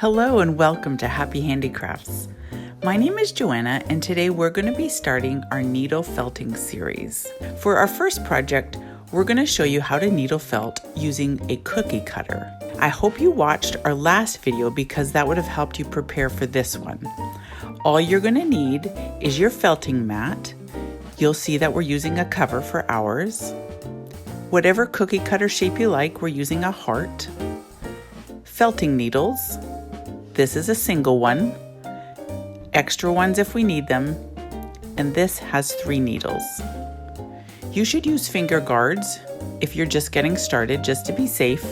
Hello and welcome to Happy Handicrafts. My name is Joanna and today we're going to be starting our needle felting series. For our first project, we're going to show you how to needle felt using a cookie cutter. I hope you watched our last video because that would have helped you prepare for this one. All you're going to need is your felting mat. You'll see that we're using a cover for ours. Whatever cookie cutter shape you like, we're using a heart. Felting needles. This is a single one. Extra ones if we need them. And this has 3 needles. You should use finger guards if you're just getting started, just to be safe.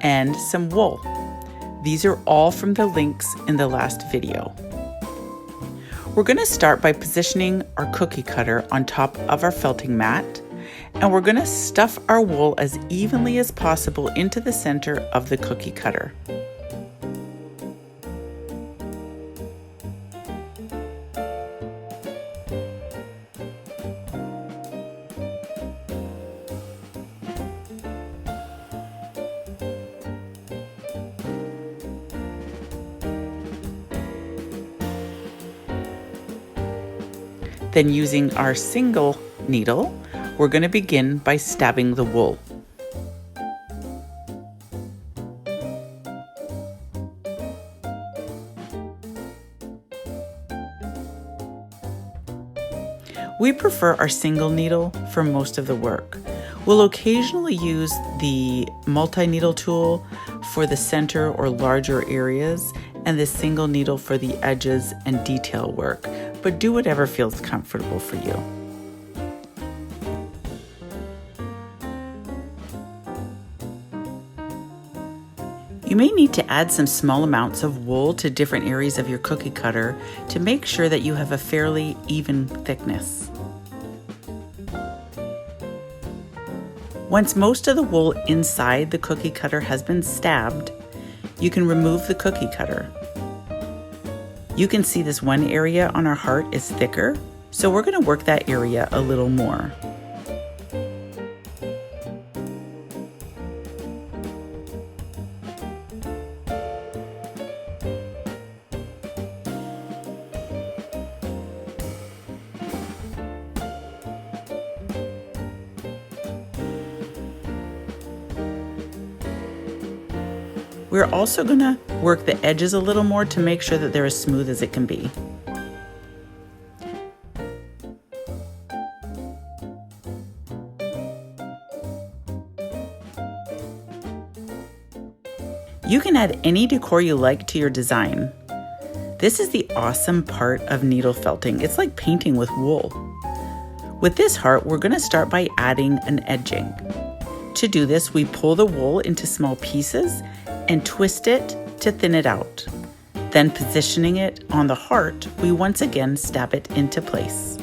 And some wool. These are all from the links in the last video. We're going to start by positioning our cookie cutter on top of our felting mat, and we're going to stuff our wool as evenly as possible into the center of the cookie cutter. Then using our single needle, we're going to begin by stabbing the wool. We prefer our single needle for most of the work. We'll occasionally use the multi-needle tool for the center or larger areas and the single needle for the edges and detail work, but do whatever feels comfortable for you. You may need to add some small amounts of wool to different areas of your cookie cutter to make sure that you have a fairly even thickness. Once most of the wool inside the cookie cutter has been stabbed, you can remove the cookie cutter. You can see this one area on our heart is thicker, so we're going to work that area a little more. We're also going to work the edges a little more to make sure that they're as smooth as it can be. You can add any decor you like to your design. This is the awesome part of needle felting. It's like painting with wool. With this heart, we're going to start by adding an edging. To do this, we pull the wool into small pieces and twist it to thin it out. Then positioning it on the heart, we once again stab it into place.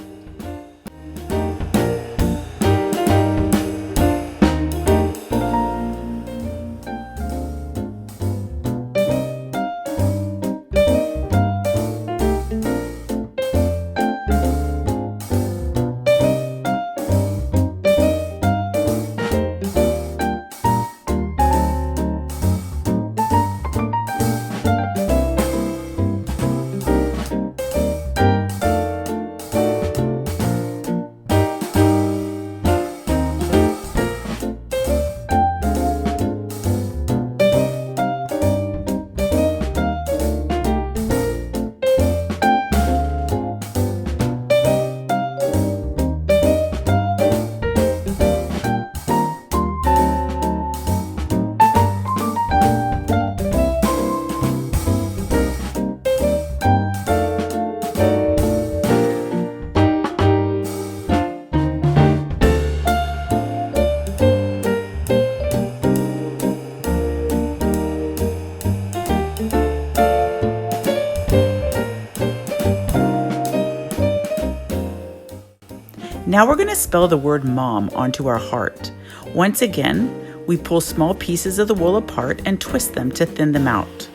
Now we're going to spell the word mom onto our heart. Once again, we pull small pieces of the wool apart and twist them to thin them out.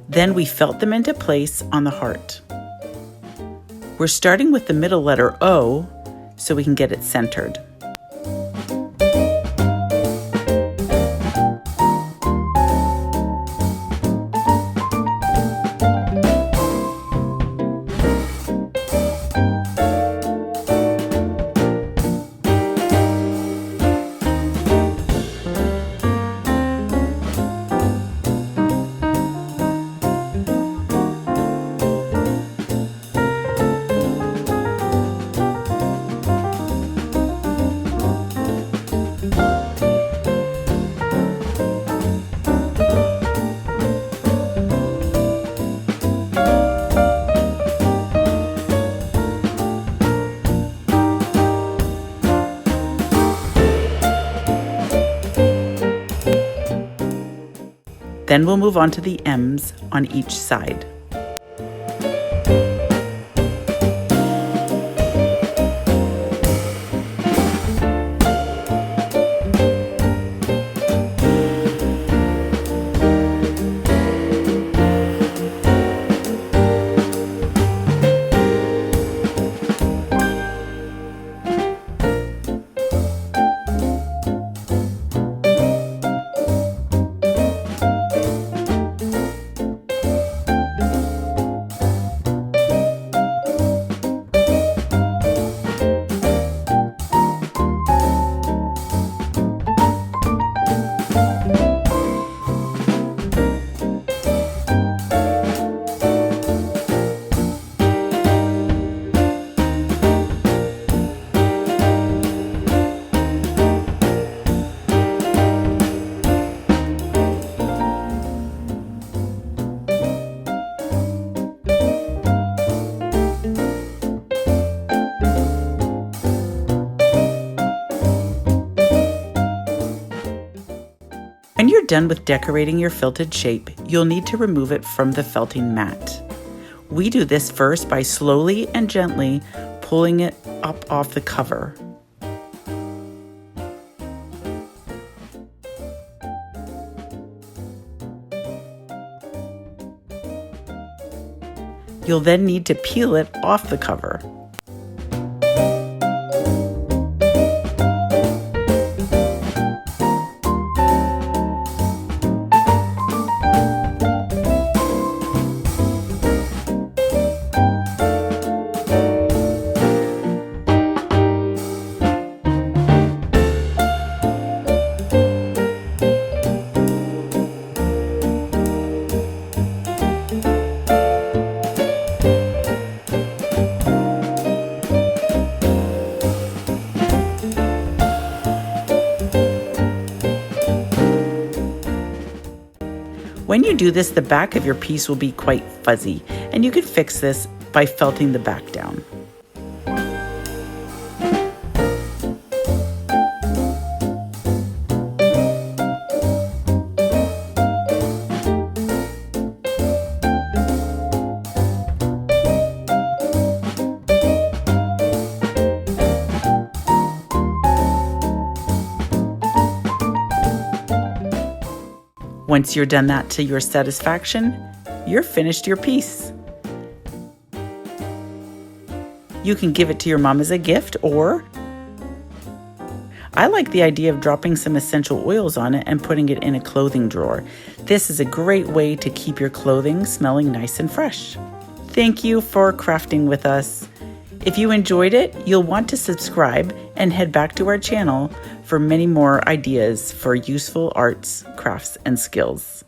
Then we felt them into place on the heart. We're starting with the middle letter O so we can get it centered. Then we'll move on to the M's on each side. When you're done with decorating your felted shape, you'll need to remove it from the felting mat. We do this first by slowly and gently pulling it up off the cover. You'll then need to peel it off the cover. When you do this, the back of your piece will be quite fuzzy, and you can fix this by felting the back down. Once you're done that to your satisfaction, you're finished your piece. You can give it to your mom as a gift, or I like the idea of dropping some essential oils on it and putting it in a clothing drawer. This is a great way to keep your clothing smelling nice and fresh. Thank you for crafting with us. If you enjoyed it, you'll want to subscribe and head back to our channel for many more ideas for useful arts, crafts, and skills.